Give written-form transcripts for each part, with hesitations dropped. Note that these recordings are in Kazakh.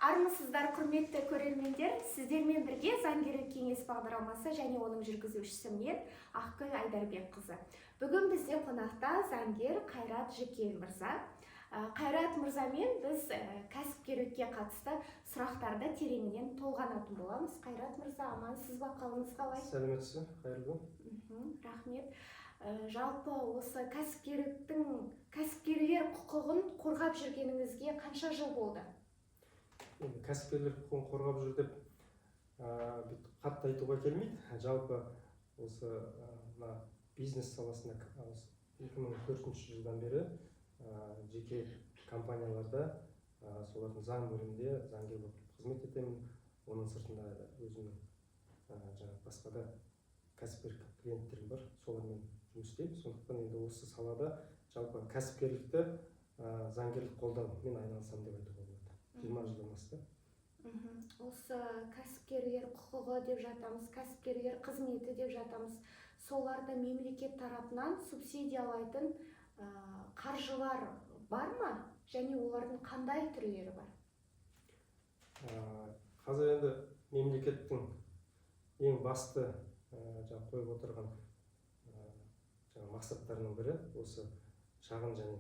Армысыздар, құрметті көрермендер, сіздермен бірге заңгерлік кеңес бағдарламасы және оның жүргізушісі мен Ақгүл Айдарбекқызы. Бүгін бізде қонақта заңгер Қайрат Жекен мырза. Қайрат мырзамен біз кәсіпкерлікке қатысты сұрақтарды тереңінен толғанатын боламыз. Қайрат мырза, амансыз ба, қалыңыз қалай? Сәлеметсіз, қайырлы күн. Рахмет. Жалпы осы кәсіпкерлер құқығын қорғап жүргеніңізге қанша жыл болды? Кәсіпкерлер құқығын қорғап жүр деп қатты айтуға келмейді. Жалпы осы бизнес саласында 2004 жылдан бері жеке компанияларда солардың заң бөлімінде заңгер болып қызмет етемін. Оның сыртында өзімнің басқа да кәсіпкер клиенттерім бар, солармен жұмыс істеймін. Сондықтан енді осы салада жалпы кәсіпкерлікті заңгерлік қолдаумен айналысамын деп айтуға болады. 20 жылдан асты. Осы кәсіпкерлер құқығы деп жатамыз, кәсіпкерлер қызметі деп жатамыз. Соларды мемлекет тарапынан субсидиялайтын қаржылар бар ма? Және олардың қандай түрлері бар? Қазір енді мемлекеттің ең басты қойып отырған мақсаттарының бірі осы шағын және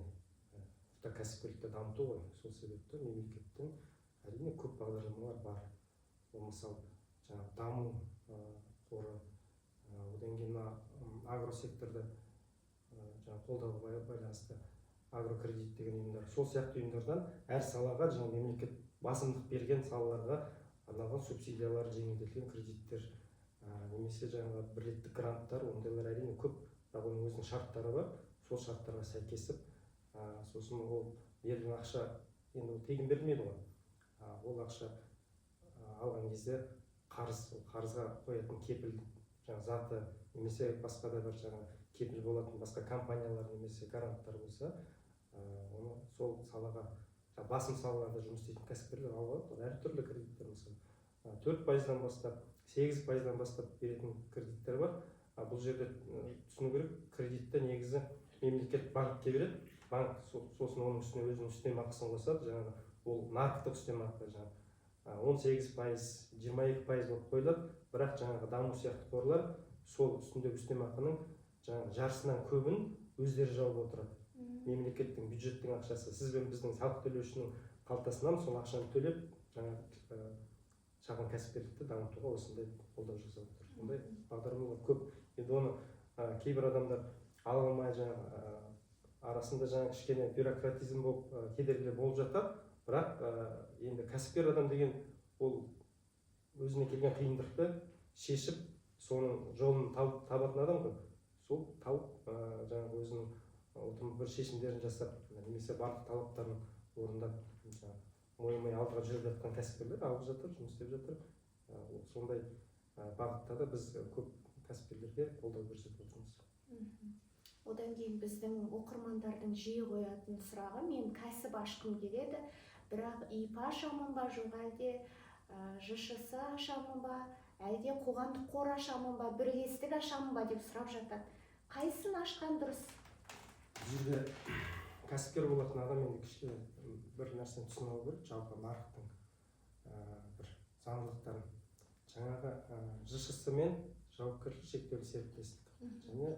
орта кәсіпкерлікті дамыту ғой. Сол себепті мемлекеттің әрине көп бағдарламалар бар. Ол мысалы даму қоры, одан кейін агросекторды қолдауға байланысты агрокредит деген ұйымдар. Сол сияқты ұйымдардан әр салаға мемлекет басымдық берген салаларға арналған субсидиялар, жеңілдетілген кредиттер, немесе бірлеттік гранттар, ондайлар әрине көп, бірақ оның өзінің шарттары бар. Сол шарттарға сәйкесіп, сосын ол берілген ақша енді тегін берілмейді ғой. Ол ақша алған кезде қарызға қоятын кепіл заты немесе басқа да бір кепіл болатын басқа компаниялар немесе гаранттар болса, оны сол салаға басым салаларда жұмыс істейтін кәсіпкерлер алуға болады. Әртүрлі кредиттер мысалы 4%-дан бастап 8%-дан бастап беретін кредиттер бар. Бұл жерде түсіну керек, кредитті негізі мемлекет банкке береді. Банк сосын оның үстіне өзінің үстемақысын қосады. Ол нарықтық үстемақы 18%, 22% болып қойылады. Бірақ даму сияқты қорлар сол үстіндегі үстемақының жарысынан көбін өздері жауып отырады. Мемлекеттің бюджеттің ақшасы, сіз бен біздің салық төлеушінің қалтасынан сол ақшаны төлеп шағын кәсіпкерлікті дамытуға осындай қолдау жасап отыр. Ондай бағдарламалар көп. Енді оны кейбір адамдар ала алмай арасында кішкене бюрократизм болып кедергілер болып жатады. Бірақ енді кәсіпкер адам деген ол өзіне келген қиындықты шешіп, соның жолын табатын адам ғой. Сол тауып өзінің бір шешімдерін жасап, немесе барлық талаптарын орындап, мойымай алдыға жүріп жатқан кәсіпкерлер алып жатыр, жұмыс істеп жатыр. Сондай бағытта да біз көп кәсіпкерлерге қолдау көрсетіп отырмыз. Одан кейін біздің оқырмандардың жиі қоятын сұрағы, мен кәсіп ашқым келеді, бірақ ИП ашамын ба, жоқ әлде ЖШС ашамын ба, әлде қоғамдық қор ашамын ба, бірлестік ашамын ба деп сұрап жатады. Қайсысын ашқан дұрыс? Жерде кәсіпкер болатын адам енді кішкене бір нәрсені түсінуі керек, жалпы нарықтың бір заңдылықтарын. Жаңағы ЖШС мен жауапкершілігі шектеулі серіктестік және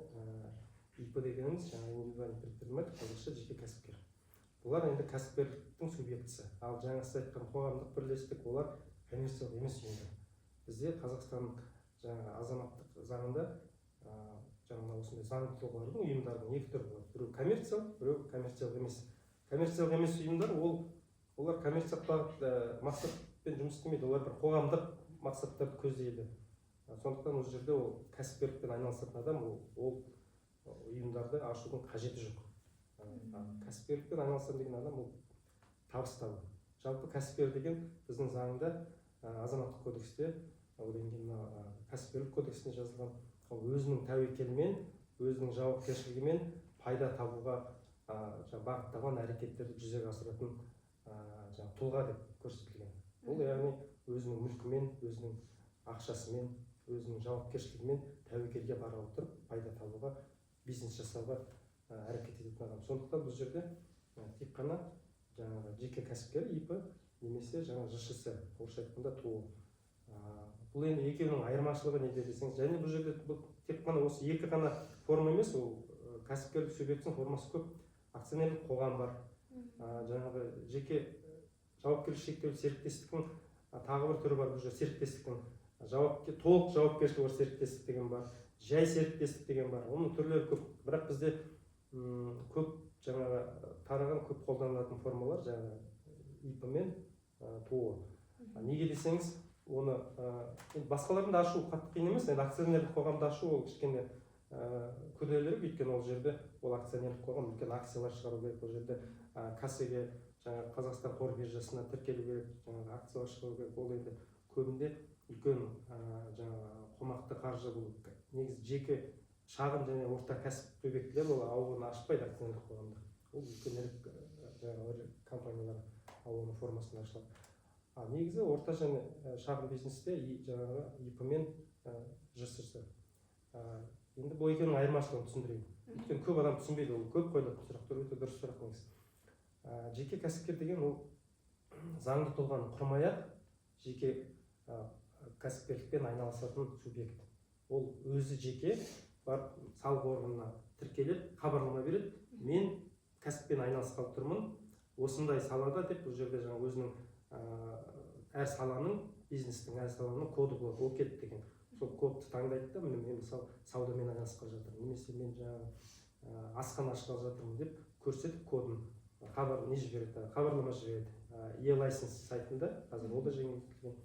ИП дегеніміз индивидуальный предприниматель, қазақша жеке кәсіпкер. Бұлар енді кәсіпкерліктің субъектісі. Ал сіз айтқан қоғамдық бірлестік, олар коммерциялық емес ұйымдар. Бізде Қазақстанның азаматтық заңында осындай заңды тұлғалардың, ұйымдардың екі түрі болады. Біреу коммерциялық, біреу коммерциялық емес. Коммерциялық емес ұйымдар, олар коммерциялық мақсатпен жұмыс істемейді, олар бір қоғамдық мақсаттарды көздейді. Сондықтан ол жерде кәсіпкерлікпен айналысатын адам ол ұйымдарды ашудың қажеті жоқ. Кәсіпкерлікпен айналысам деген адам ол табыс табу. Жалпы кәсіпкер деген біздің заңда азаматтық кодексте, одан кейін кәсіпкерлік кодексінде жазылған, өзінің тәуекелімен, өзінің жауапкершілігімен пайда табуға бағытталған әрекеттерді жүзеге асыратын тұлға деп көрсетілген. Ол яғни өзінің мүлкімен, өзінің ақшасымен, өзінің жауапкершілігімен тәуекелге бара отырып пайда табуға, бизнес жасауға әрекет ететін адам. Сондықтан бұл жерде тек қана жеке кәсіпкер ИП немесе жаңа ЖШС, орысша айтқанда ТО. Бұл енді екеуінің айырмашылығы неде десеңіз, және бұл жерде тек қана осы екі ғана форма емес, ол кәсіпкерлік субъектінің формасы көп. Акционерлік қоғам бар, жаңағы жеке жауапкершілігі шектеулі серіктестіктің тағы бір түрі бар, бұл жерде серіктестіктің толық жауапкершілігі бар серіктестік деген бар, жай серіктестік деген бар. Оның түрлері көп, бірақ бізде көп жаңағы тараған көп қолданылатын формалар жаңағы ИП мен ТО. Неге десеңіз, оны басқаларын да ашу қатты қиын емес, енді акционерлік қоғамды ашу ол кішкене күрделірек, өйткені ол жерде ол акционерлік қоғам үлкен акциялар шығару керек, ол жерде кассеге жаңағы Қазақстан қор биржасына тіркелу керек, жаңағы акциялар шығару керек, ол енді көбінде үлкен жаңағы қомақты қаржы. Бұл негізі жеке шағын және орта кәсіп субъектілер ол ауылын ашпайды акционерлік қоғамда, ол үлкенірек жаңағы компаниялар ауылының формасында ашылады. Негізі орта және шағын бизнесте жаңағы ИП мен ЖСС. Енді бұл екеуінің айырмашылығын түсіндірейін. Өйткені көп адам түсінбейді, ол көп қойылатын сұрақтар, өте дұрыс сұрақ негізі. Жеке кәсіпкер деген ол заңды тұлғаны құрмай-ақ жеке кәсіпкерлікпен айналысатын субъект. Ол өзі жеке бар салық органына тіркеліп, хабарлама береді, мен кәсіппен айналысқалы тұрмын, осындай салада деп, бұл жерде жаңа өзінің әр саланың, бизнестің әр саланың коды болады, ОКЕД деген. Сол кодты таңдайды да, мен мысалы саудамен айналысқалы жатырмын, немесе мен жаңағы асхана ашқалы жатырмын деп көрсетіп кодын не жібереді, хабарлама жібереді. E-license сайтында қазір ол да жеңілдетілген.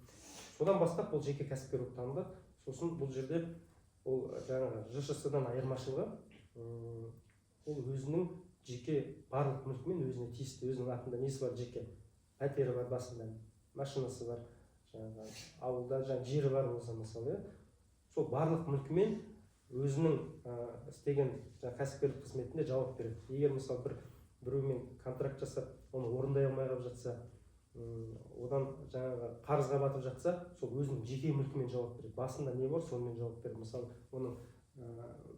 Содан бастап бұл жеке кәсіпкер болып танылады. Сосын бұл жерде ол жаңағы ЖШС-дан айырмашылығы, ол өзінің жеке барлық мүлкімен өзіне тиісті, өзінің атында несі бар, жеке пәтері бар, басында машинасы бар, жаңағы ауылда жері бар болса мысалы, сол барлық мүлкімен өзінің істеген кәсіпкерлік қызметінде жауап береді. Егер мысалы біреумен контракт жасап, оны орындай алмай қалып жатса, одан жаңағы қарызға батып жатса, сол өзінің жеке мүлкімен жауап береді. Басында не бар, сонымен жауап береді. Мысалы, оның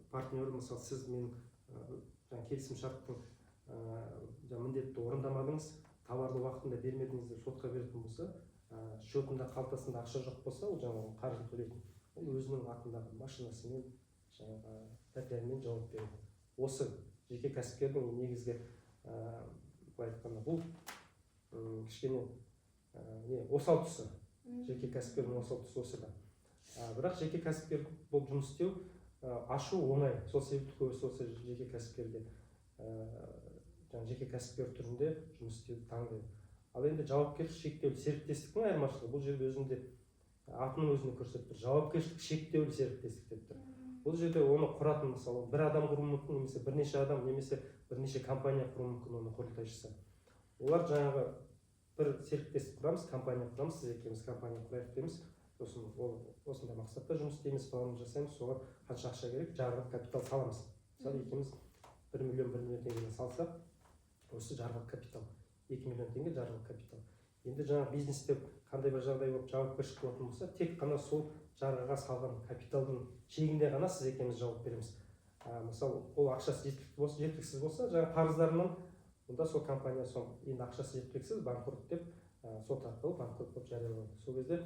партнері, мысалы, сіз мен келісім шарттың міндетті орындамадыңыз, тауарды уақытында бермедіңіз деп сотқа беретін болса, счетында қалтасында ақша жоқ болса, ол жаңағы қаржы төлейтін. Ол өзінің атындағы машинасымен, жаңағы пәтерімен жауап береді. Осы жеке кәсіпкердің негізгі былай айтқанда бұл кішкене осал тұсы. Жеке кәсіпкердің осал тұсы осы да. Бірақ жеке кәсіпкер болып жұмыс істеу ашу оңай. Сол себепті көбісі осы жеке кәсіпкерге жеке кәсіпкер түрінде жұмыс істеуді таңдайды. Ал енді жауапкершілік шектеулі серіктестіктің айырмашылығы, бұл жерде өзінде атының өзіне көрсетіп тұр, жауапкершілік шектеулі серіктестік деп тұр. Бұл жерде оны құратын, мысалы, бір адам құру мүмкін, немесе бірнеше адам, немесе бірнеше компания құру мүмкін, оны құрылтайшысы. Олар жаңағы бір серіктестік құрамыз, компания құрамыз, сіз екеуміз компания құрайық дейміз, сосын осындай мақсатта жұмыс істейміз, план жасаймыз, соған қанша ақша керек, жарғылық капитал саламыз. Мысалы, екеуміз 1 миллион теңгені салсақ, осы жарғылық капитал, 2 миллион теңге жарғылық капитал. Енді жаңа бизнесте қандай бір жағдай болып жауапкершілік болатын болса, тек қана сол жарғыға салған капиталдың шегінде ғана сіз екеуміз жауап береміз. Мысалы, ол ақшасы жеткіліксіз болса, жаңа қарыздарынан, онда сол компания енді ақшасы жеткіліксіз, банкрот деп, сот арқылы банкрот болып жарияланады. Сол кезде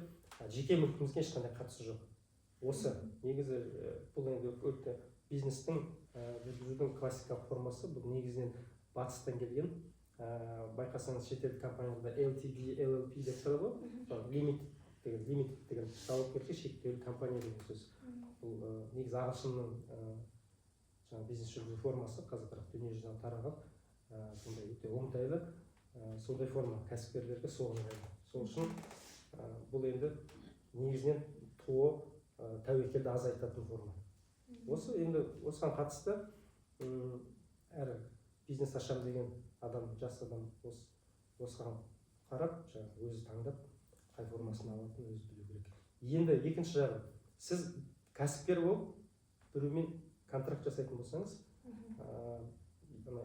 жеке мүлкімізге ешқандай қатысы жоқ. Осы негізі бұл енді бизнестің жүргізудің классикалық формасы, бұл негізінен батыстан келген. Байқасаңыз шетелдік компанияларда LTD, LLP деп тұрады ғой, лимит деген жауапкершілігі шектеулі компания деген сөз. Бұл негізі ағылшынның бизнес жүргізу формасы, қазір бірақ дүниежүзіне тараған, сондай өте оңтайлы, сондай форма кәсіпкерлерге соғылады. Сол үшін бұл енді негізінен тәуекелді азайтатын форма. Осы енді осыған қатысты әр бизнес ашам деген адам, жас адам осыған қарап, өзі таңдап, қай формасын алатынын өзі білу керек. Енді екінші жағы, сіз кәсіпкер болып, біреумен контракт жасайтын болсаңыз,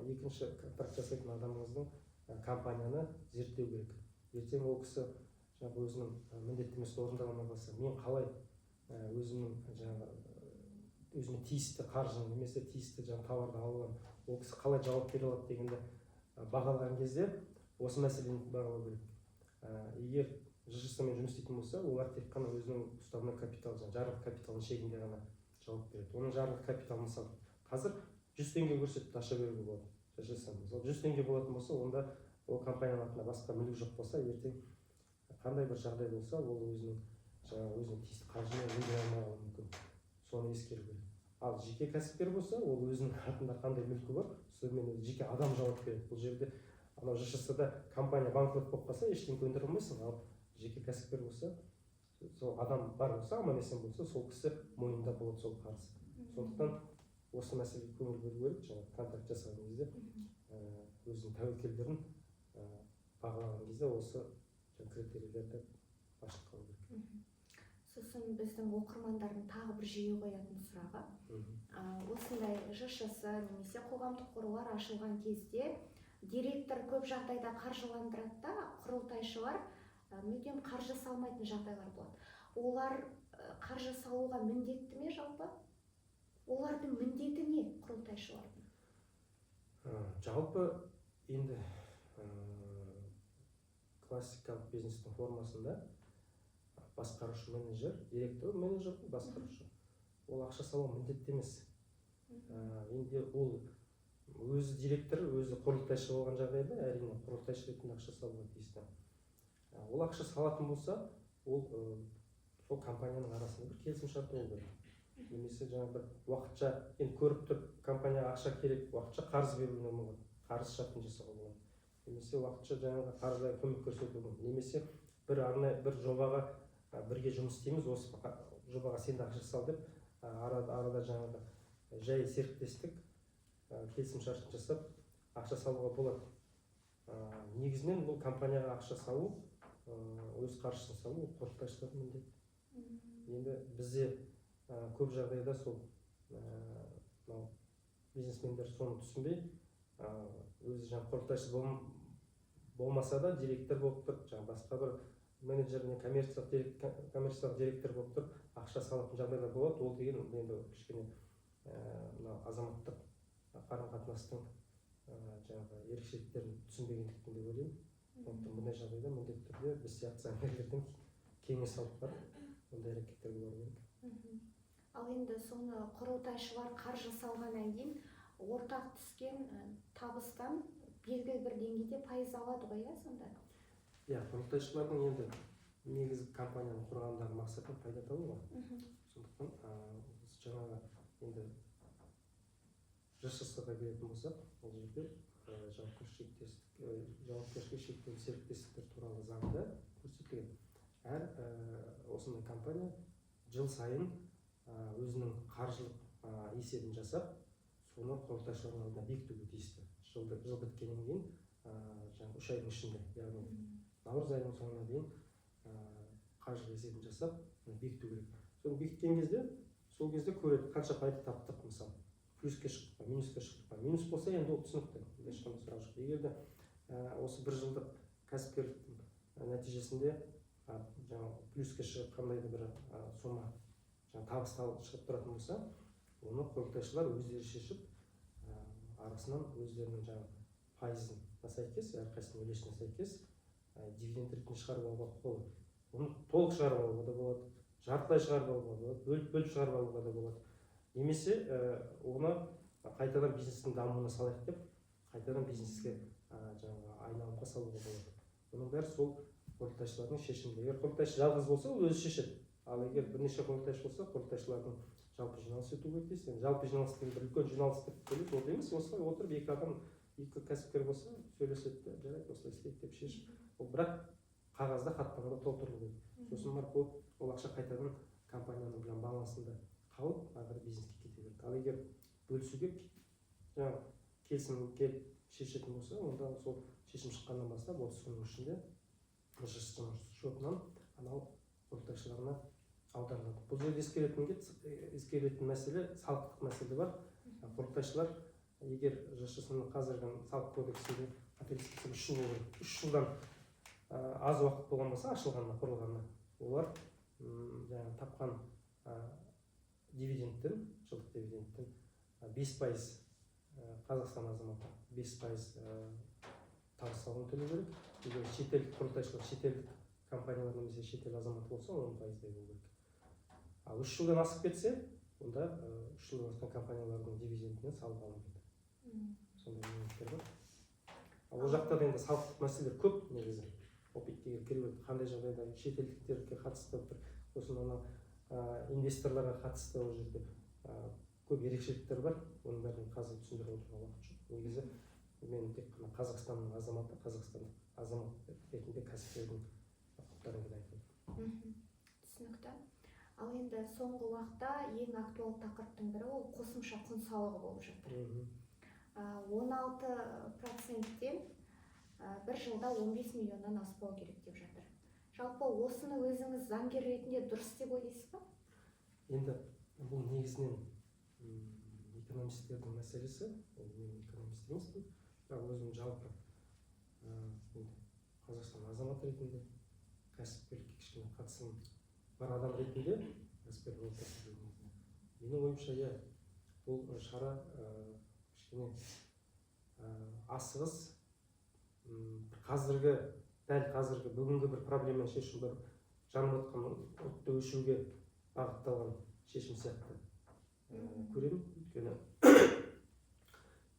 екінші контракт жасайтын адамыңыздың компанияны зерттеу керек. Ертең ол кісі өзінің міндеттемесін орындамай қалса, мен қалай өзіме тиісті қаржыны немесе тиісті тауарды алуын, ол кісі қалай жауап бере алады дегенді бағалаған кезде осы мәселені бағалау керек. егер ЖШС-мен жұмыс істейтін болса, олар тек қана өзінің уставной капиталы, жарғылық капиталының шегінде ғана жауап береді. Оның жарғылық капиталы мысалы қазір 100 теңге көрсетіп аша беруге болады. ЖШС мысалы 100 теңге болатын болса, онда ол компанияның атында басқа мүлік жоқ болса, ертең қандай бір жағдай болса, ол өзінің тиісті қаржыны өндіре алмауы мүмкін. Соны ескеру керек. Ал жеке кәсіпкер болса, ол өзінің атында қандай мүлкі бар, сонымен жеке адам жауап береді. Бұл жерде анау ЖШС-да компания банкрот болып қалса, ештеңе өндіре алмайсың. Ал жеке кәсіпкер болса, сол адам бар болса, аман есен болса, сол кісі мойнында болады сол қарыз. Сондықтан осы мәселеге көңіл бөлу керек. Жаңа контракт жасаған кезде өзінің тәуекелдерін бағалаған кезде осы критерийлерді ашық қалу керек. Сосын біздің оқырмандардың тағы бір жиі қоятын сұрағы, осындай ЖШС немесе қоғамдық қорлар ашылған кезде директор көп жағдайда қаржыландырады да, құрылтайшылар мүлдем қаржы салмайтын жағдайлар болады. Олар қаржы салуға міндетті ме жалпы? Олардың міндеті не, құрылтайшылардың? Жалпы енді классикалық бизнестің формасында басқарушы менеджер, директор менеджер, басқарушы. Ол ақша салу міндетті емес. Енді ол өзі директор, өзі құрылтайшы болған жағдайда, әрине құрылтайшы ретінде ақша салуға тиісті. Ол ақша салатын болса, ол сол компанияның арасында бір келісімшарт болу керек. Немесе жаңа бір уақытша, енді көріп тұр, компанияға ақша керек, уақытша қарыз беруіне болады, қарыз шартын жасауға болады. Немесе уақытша жаңағы қарызға көмек көрсетуге болады. Немесе бір арнайы бір жобаға бірге жұмыс істейміз, осы жобаға сен де ақша сал деп, арада жаңағы жай серіктестік келісімшартын жасап ақша салуға болады. Негізінен бұл компанияға ақша салу, өз қаржысын салу, құрылтайшылардың міндеті. Енді бізде көп жағдайда сол бизнесмендер соны түсінбей, өзі жаңа құрылтайшы болмаса да директор болып тұр, жаңа басқа бір менеджер не коммерциялық директор болып тұр, ақша салатын жағдайлар болады. Ол деген енді кішкене азаматтық қарым-қатынастың жаңағы ерекшеліктерін түсінбегендіктен деп ойлаймын. Сондықтан бұндай жағдайда міндетті түрде біз сияқты заңгерлерден кеңес алып барып, ондай әрекеттерге бару керек. Ал енді соны құрылтайшылар қаржы салғаннан кейін ортақ түскен табыстан белгілі бір деңгейде пайыз алады ғой, сонда? Құрылтайшылардың енді негізгі компанияны құрғандағы мақсаты пайда табу ғой. Сондықтан жаңағы енді ЖШС-ға келетін болсақ, ол жерде жауапкершілігі шектеулі серіктестіктер туралы заңда көрсетілген. Әр осындай компания жыл сайын өзінің қаржылық есебін жасап, соны құрылтайшылардың алдына бекітуге тиісті. Жыл біткеннен кейін 3 айдың ішінде, яғни наурыз айының соңына дейін қаржылық есебін жасап бекіту керек. Соны бекіткен кезде, сол кезде көреді қанша пайда таптық, мысалы плюске шықтық па, минуске шықтық па. Минус болса, енді ол түсінікті, ешқандай сұрақ жоқ. Егер де осы бір жылдық кәсіпкерліктің нәтижесінде плюске шығып қандай да бір сома табыс шығып тұратын болса, оны құрылтайшылар өздері шешіп, арасынан өздерінің пайызына сәйкес, әрқайсының үлесіне сәйкес дивиденд ретінде шығарып алуға құқылы. Оны толық шығарып алуға да болады, жартылай шығарып алуға да болады, бөліп шығарып алуға да болады. Немесе оны қайтадан бизнестің дамуына салайық деп, қайтадан бизнеске айналымға салуға болады. Бұның бәрі сол құрылтайшылардың шешімі. Егер құрылтайшы жалғыз болса, ол өзі шешеді. Ал егер бірнеше құрылтайшы болса, құрылтайшылардың жалпы жиналыс өтуге тиіс. Жалпы жиналыс деген бір үлкен жиналыс деп бөлек, ол емес, осылай отырып екі адам, екі кәсіпкер болса, сөйлеседі, жарайды, осылай істейік деп шешіп. Ол бірақ қағазда, хаттамада толтырылу керек. Сосын барып ол ақша қайтадан компанияның балансында қалып, ары бизнеске кете береді. Ал егер бөлісуге келісім келіп шешетін болса, онда сол шешім шыққаннан бастап 30 күннің ішінде ЖШС шотынан анау құрылтайшыларына аударылады. Бұл жерде ескеретін мәселе, салықтық мәселе бар. Құрылтайшылар егер ЖШС-ның қазіргі салық кодексінде қателеспесем 3 жыл болған, 3 жылдан аз уақыт болған болса, ашылғанына, құрылғанына, олар тапқан дивидендтен, жылдық дивидендтен 5% Қазақстан азаматы 5% табыс салығын төлеу керек. Егер шетелдік құрылтайшылар шетелдік компаниялар немесе шетел азаматы болса 10%-дай болу керек. Ал 3 жылдан асып кетсе, онда 3 жылдан асқан компаниялардың дивидендінен салық алынбайды. Сондай моменттер бар. Ал ол жақта да енді салықтық мәселелер көп негізі. Опитке кіріп қандай жағдайда шетелдіктерге қатысты бір сосын ана инвесторларға қатысты ол жерде көп ерекшеліктер бар. Оның бәрін қазір түсіндіріп отыруға уақыт жоқ. Негізі мен тек қана Қазақстанның азаматы, қазақстандық азамат ретінде кәсіпкердің құқықтарын ғана айтамын. Түсінікті. Ал енді соңғы уақытта ең актуалды тақырыптың бірі ол қосымша құн салығы болып жатыр. 16%-тен бір жылда 15 миллионнан аспау керек деп жатыр. Жалпы осыны өзіңіз заңгер ретінде дұрыс деп ойлайсыз ба? Енді бұл негізінен экономистердің мәселесі. Мен экономист емеспін, бірақ өзім жалпы Қазақстан азаматы ретінде кәсіпкерлікке кішкене қатысым бар адам ретінде менің ойымша бұл шара кішкене асығыс дәл қазіргі бүгінгі бір проблеманы шешу, бір жанып жатқан отты өшіруге бағытталған шешім сияқты көремін. Өйткені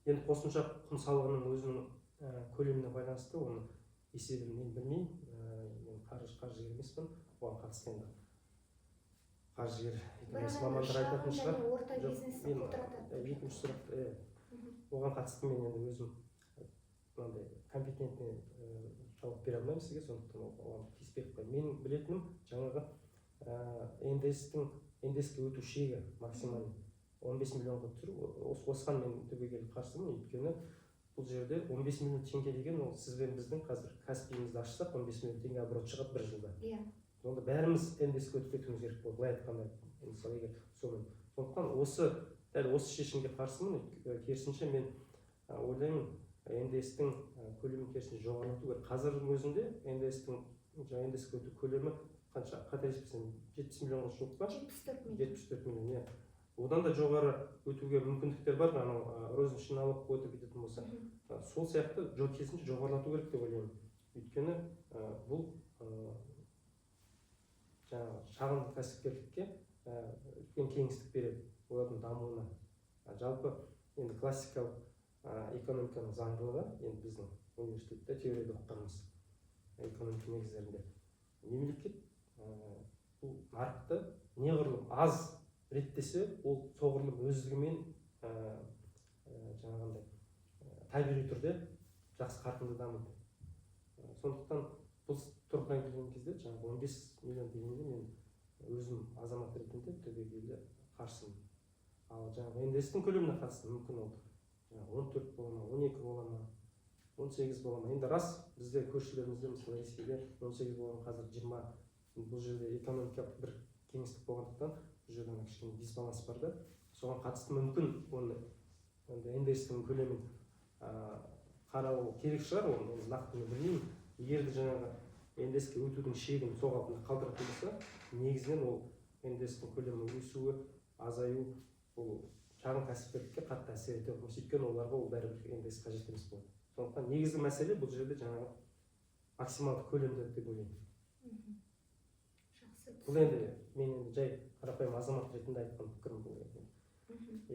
енді қосымша құн салығының өзінің көлеміне байланысты оны есебін мен білмеймін. Мен қаржыгер емеспін, оған қатысты енді қаржыгер экономист мамандар айтатын шығар. Орта бизнесті құлдыратады. Екінші сұрақты оған қатысты мен енді өзім мынандай компетентный жауап бере алмаймын сізге, сондықтан оған тиіспей қоймаймын. Менің білетінім жаңағы НДС-ке өту шегі максималды 15 миллионға түсіру. Осыған мен түбегейлі қарсымын, өйткені бұл жерде 15 миллион теңге деген ол сіз бен біздің қазір кәсіпкерімізді ашсақ 15 миллион теңге оборот шығады бір жылда. Онда бәріміз НДС-ке өтіп кетуіміз керек болды. Былай айтқанда, мысалы егер сондықтан дәл осы шешімге қарсымын. Керісінше мен ойлаймын, НДС-тің көлемін керісінше жоғарлату керек. Қазірдің өзінде НДС-ке өту көлемі қанша? Қателеспесем 70 миллионға жуық па? 74 миллион. Одан да жоғары өтуге мүмкіндіктер бар, розничный налог өтіп кететін болса. Сол сияқты керісінше жоғарлату керек деп ойлаймын. Өйткені бұл шағын кәсіпкерлікке үлкен кеңістік береді, олардың дамуына. Жалпы енді классикалық экономиканың заңдылығы, енді біздің университетте теорияда оқығанымыз экономика негіздерінде, мемлекет бұл нарықты неғұрлым аз реттесе, ол соғұрлым өздігімен жаңағындай табиғи түрде жақсы қарқынды дамиды. Сондықтан бұл тұрғыдан келген кезде жаңағы 15 миллион дегенде мен өзім азамат ретінде түбегейлі қарсымын. Ал жаңағы НДС-тің көлеміне қатысты мүмкін ол 14 бола ма, 12 бола ма, 18 бола ма. Енді рас, бізде көршілерімізде, мысалы Ресейде 18 болған, қазір 20. Бұл жерде экономикалық бір кеңістік болғандықтан бұл жерде кішкене дисбаланс бар да. Соған қатысты мүмкін оны НДС-тің көлемін қарау керек шығар, оны нақты білмеймін. Егер де жаңағы НДС-ке өтудің шегін сол қалпында қалдыратын болса, негізінен ол НДС-тің көлемі өсуі, азаю, бұл шағын кәсіпкерлікке қатты әсер етеді. Өйткені оларға ол бәрібір НДС қажет емес болады. Сондықтан негізгі мәселе бұл жерде жаңағы максималды көлемді деп ойлаймын. Бұл енді мен жай қарапайым азамат ретінде айтқан пікірім, бұл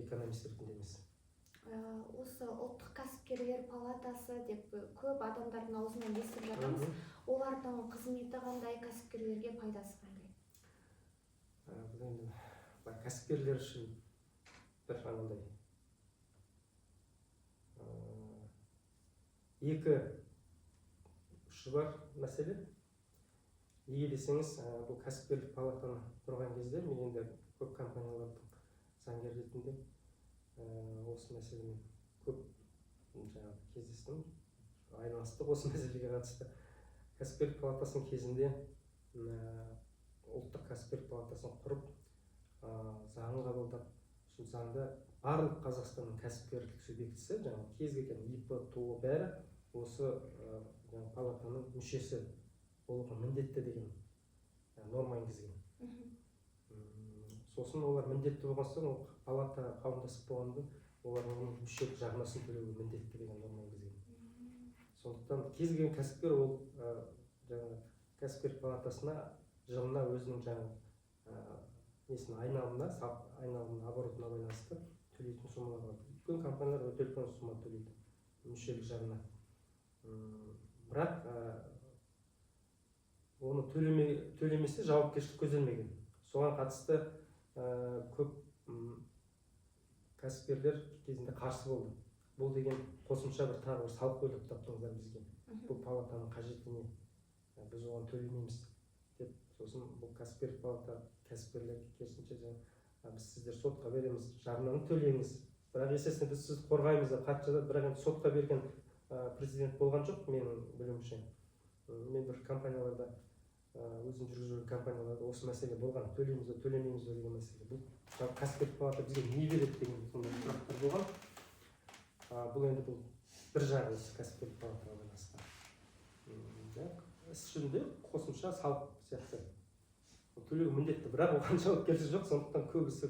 экономист ретінде емес. Осы ұлттық кәсіпкерлер палатасы деп көп адамдардың аузынан естіп жатырмыз. Олардың қызметі қандай, кәсіпкерлерге пайдасы қандай? Бұл енді кәсіпкерлер үшін бір анандай екі ұшы бар мәселе. Неге десеңіз, бұл кәсіпкерлік палатаны құрған кезде мен енді көп компаниялардың заңгер ретінде осы мәселемен көп кездестім, айналыстық осы мәселеге қатысты. Кәсіпкерлік палатасының кезінде ұлттық кәсіпкерлік палатасын құрып, заңын қабылдап, сол заңда барлық Қазақстанның кәсіпкерлік субъектісі, кез келген ИП, ТО бәрі осы палатаның мүшесі болуға міндетті деген норма енгізген. Сосын олар міндетті болған соң, ол палата қауымдастық болғанда, олар оның мүшелік жарнасын төлеуге міндетті деген норма енгізген. Сондықтан кез келген кәсіпкер ол кәсіпкерлік палатасына жылына өзінің жаңағы несін айналымына оборотына байланысты төлейтін суммалар бар. Үлкен компаниялар өте үлкен сумма төлейді мүшелік жағына. Бірақ оны төлемесе жауапкершілік көзделмеген. Соған қатысты көп кәсіпкерлер кезінде қарсы болды. Бұл деген қосымша бір тағы бір салық бөліп таптыңыздар бізге. Бұл палатаның қажеті не? Біз оған төлемейміз деп. Сосын бұл кәсіпкерлік палата кәсіпкерлерге керісінше біз сіздер сотқа береміз, жарнаны төлеңіз. Бірақ естественно біз сізді қорғаймыз деп хат жазады. Бірақ енді сотқа берген президент болған жоқ менің білуімше. Мен бір компанияларда өзім жүргізген компанияларда осы мәселе болған. Төлейміз бе, төлемейміз бе деген мәселе. Бұл кәсіпкерлік палата бізге не береді деген сондай сұрақтар болған. Бұл енді бұл бір жағы осы кәсіпкерлік палатаға байланысты. Іс жүзінде қосымша салық сияқты төлеу міндетті, бірақ оған жауапкершілік жоқ. Сондықтан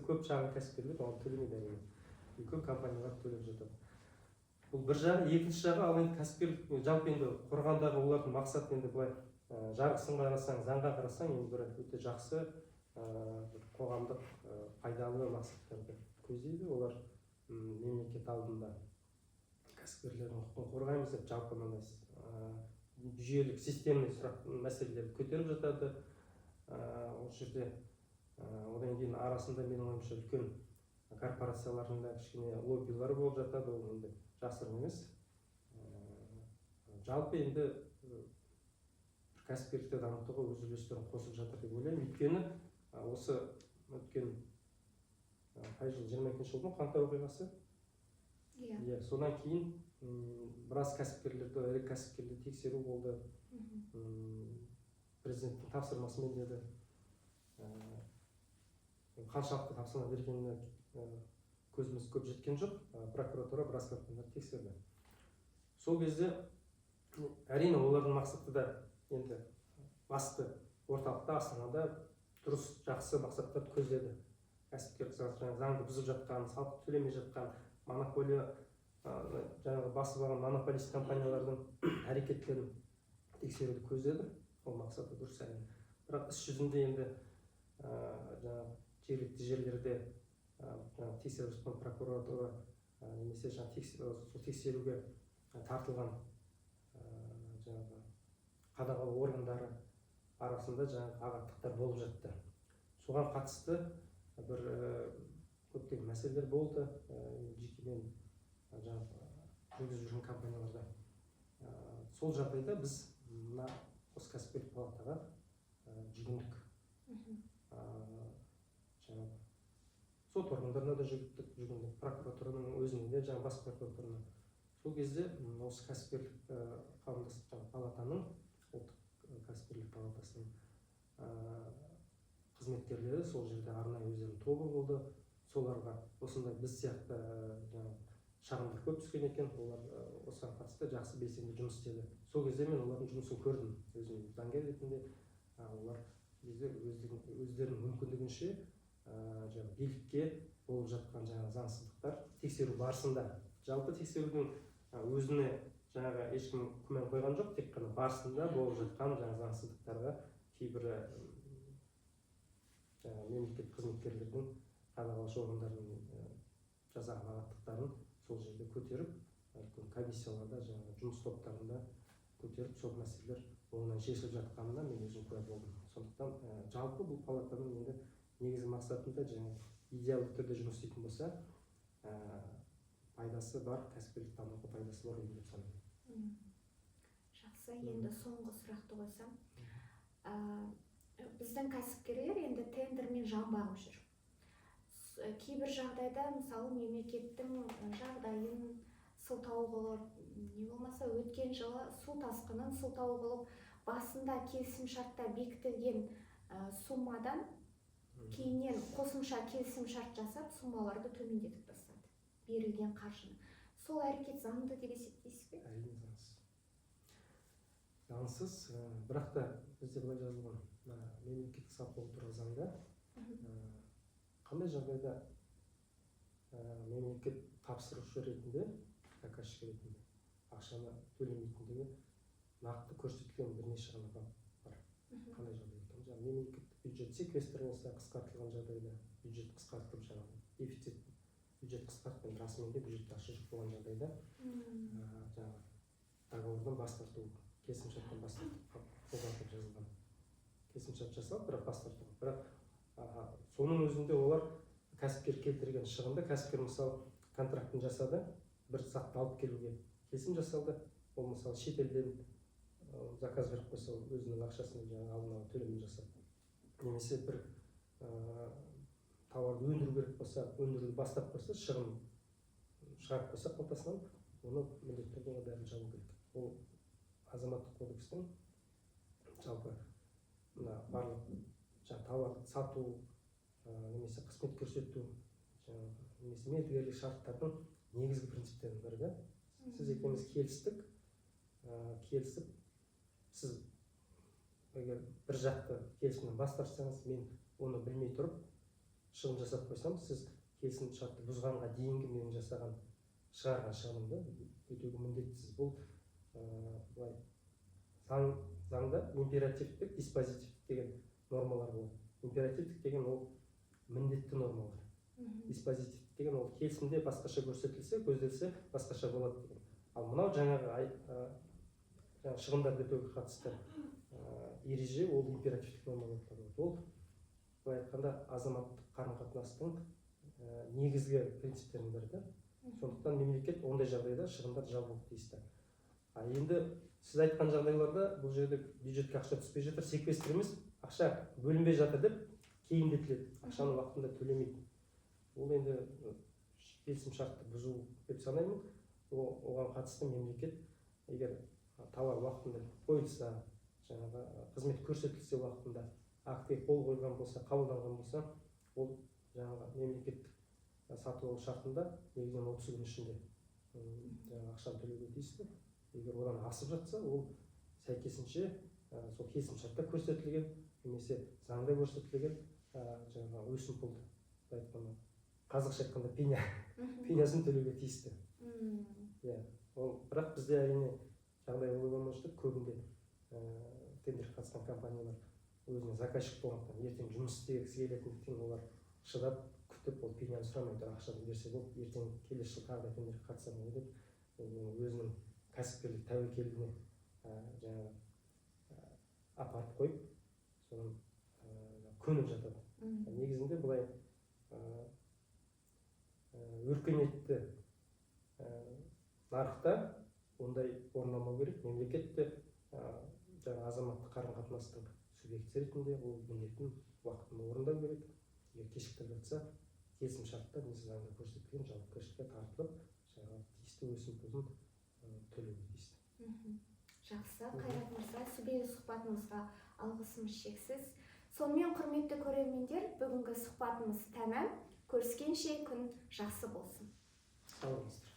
көп шағын кәсіпкерлер оған төлемейді әрине. Үлкен компаниялар төлеп жатады. Бұл бір жағы. Екінші жағы, ал енді кәсіпкерлік жалпы енді қорғаудағы олардың мақсаты енді былай жарғысын қарасаң, заңға қарасаң, енді бір өте жақсы қоғамдық пайдалы мақсаттарды көздейді. Олар мемлекет алдында кәсіпкерлердің құқығын қорғаймыз деп жалпы мынандай жүйелік системный сұрақ мәселелерді көтеріп жатады. Осы жерде одан кейін арасында менің ойымша үлкен корпорациялардың да кішкене лоббилары болып жатады. Ол енді жасырын емес. Жалпы енді кәсіпкерлікті дамытуға өз үлестерін қосып жатыр деп ойлаймын. Өйткені осы өткен қай жыл 22 жылдың қаңтар оқиғасы. Содан кейін біраз кәсіпкерлерді, ірі кәсіпкерлерді тексеру болды. Президенттің тапсырмасымен деді. Қаншалықты тапсырма бергеніне көзіміз көп жеткен жоқ. Прокуратура біраз компанияларды тексерді. Сол кезде әрине олардың мақсаты да енді басты орталықта Астанада дұрыс, жақсы мақсаттарды көздеді. Кәсіпкерлік заңды бұзып жатқан, салық төлемей жатқан, монополия жаңағы басып алған монополист компаниялардың әрекеттерін тексеруді көздеді. Ол мақсаты дұрыс әрине. Бірақ іс жүзінде енді жаңағы жергілікті жерлерде тексеріп жатқан прокуратура немесе тексеруге тартылған жаңағы қадағалау органдары арасында жаңағы ағаттықтар болып жатты. Соған қатысты бір көптеген мәселелер болды. Жекемен жаңағы жүргізіп жүрген компанияларда. Сол жағдайда біз мына осы кәсіпкерлік палатаға жүгіндік. Жаңағы сот органдарына да жүгіндік, прокуратураның өзіне де, жаңағы бас прокуратурына. Сол кезде осы кәсіпкерлік қауымдастық палатаның, ұлттық кәсіпкерлік палатасының қызметкерлері сол жерде арнайы өздерінің тобы болды. Соларға осындай біз сияқты шағымдар көп түскен екен. Олар осыған қатысты жақсы белсенді жұмыс істеді. Сол кезде мен олардың жұмысын көрдім. Өзім заңгер ретінде олар өздерінің мүмкіндігінше билікке болып жатқан заңсыздықтар тексеру барысында, жалпы тексерудің өзіне ешкім күмән қойған жоқ, тек қана барысында болып жатқан заңсыздықтарға кейбір мемлекет қызметкерлердің, қадағалаушы органдарының жасаған ағаттықтарын сол жерде көтеріп, комиссияларда, жұмыс топтарында көтеріп, сол мәселелер оңынан шешіліп жатқанына мен өзім куә болдым. Сондықтан жалпы бұл палатаның енді негізгі мақсатында идеалды түрде жұмыс істейтін болса, пайдасы бар, кәсіпкерлік дамуға пайдасы бар деп санаймын. Жақсы, енді соңғы сұрақты қойсам. Біздің кәсіпкерлер енді тендермен жан бағып жүр. Кейбір жағдайда, мысалы, мемлекеттің жағдайын сылтау қылып, не болмаса өткен жылы су тасқынын сылтау қылып, басында келісімшартта бекітілген суммадан кейіннен қосымша келісімшарт жасап, суммаларды төмендетіп тастады, берілген қаржыны. Сол әрекет заңды деп есептейсіз бе? Әрине заңсыз. Заңсыз, бірақ та бізде былай жазылған мемлекеттік салық туралы заңда қандай жағдайда мемлекет тапсырушы ретінде, заказчик ретінде ақшаны төлемейтіндігі нақты көрсетілген бірнеше ғана бап бар. бюджет секвестрленсе қысқартылған жағдайда бюджет қысқартып жаңағы дефицит бюджет қысқартпен расымен бюджетке ақша жоқ болған жағдайда жаңағы договордан бас тарту келісімшарттан бас тартып қолдатып жазылған келісімшарт жасалып бірақ бас тарту бірақ соның өзінде олар кәсіпкер келтірген шығынды кәсіпкер мысалы контрактын жасады бір затты алып келуге келісім жасалды ол мысалы шетелден заказ беріп қойса өзінің ақшасымен жаңағы алдын ала төлемін жасап немесе бір тауарды өндіру керек болса өндіруді бастап қойса шығын шығарып қойса қалтасынан оны міндетті түрде бәрін жабу керек ол азаматтық кодекстің жалпы мына барлық жаңағы тауар сату немесе қызмет көрсету немесе мердігерлік шарттардың негізгі принциптерінің бірі да сіз екеуміз келістік келісіп сіз егер бір жақты келісімнен бас тартсаңыз мен оны білмей тұрып шығын жасап қойсам сіз келісім шартты бұзғанға дейінгі менің жасаған шығарған шығынымды өтеуге міндеттісіз бұл былай заңда императивтік диспозитивтік деген нормалар болады императивтік деген ол міндетті нормалар диспозитивтік деген ол келісімде басқаша көрсетілсе көзделсе басқаша болады деген ал мынау жаңағы шығындарды өтеуге қатысты ереже ол императивтік норма болып табылады ол былай айтқанда азаматтық қарым қатынастың негізгі принциптерінің бірі да сондықтан мемлекет ондай жағдайда шығындарды жабуы тиісті енді сіз айтқан жағдайларда бұл жерде бюджетке ақша түспей жатыр секвестр емес ақша бөлінбей жатыр деп кейіндетіледі ақшаны уақытында төлемейді ол енді келісім шартты бұзу деп санаймын оған қатысты мемлекет егер тауар уақытында қойылса жаңағы қызмет көрсетілсе уақытында актіге қол қойған болса қабылданған болса ол жаңағы мемлекеттік сатып алу шартында негізінен 30 күн ішінде жаңағы ақшаны төлеуге тиісті егер одан асып жатса ол сәйкесінше сол келісімшартта көрсетілген немесе заңда көрсетілген жаңағы өсімпұлды айтқанда қазақша айтқанда пенясын төлеуге тиісті иә ол бірақ бізде әрине жағдай болған болса көбінде тендерге қатысқан компаниялар өзіне заказчик болғандықтан ертең жұмыс істегісі келетіндіктен олар шыдап күтіп ол пеняны сұрамай тұр ақшаны берсе болды ертең келесі жылы тағы да тендерге қатысамын ғой деп өзінің кәсіпкерлік тәуекеліне жаңағы апарып қойып соны көніп жатады негізінде былай өркениетті нарықта ондай орындалмау керек мемлекет те жаңағы азаматтық қарым қатынастың субъектісі ретінде ол міндетін уақытында орындау керек егер кешіктіріп жатса келісім шартта немесе заңда көрсетілген жауапкершілікке тартылып жаңағы тиісті өсімпұлын төлеуге тиісті жақсы қайрат мырза сізге сұхбатыңызға алғысымыз шексіз сонымен құрметті көрермендер бүгінгі сұхбатымыз тәмам көріскенше күн жақсы болсын сау болыңыздар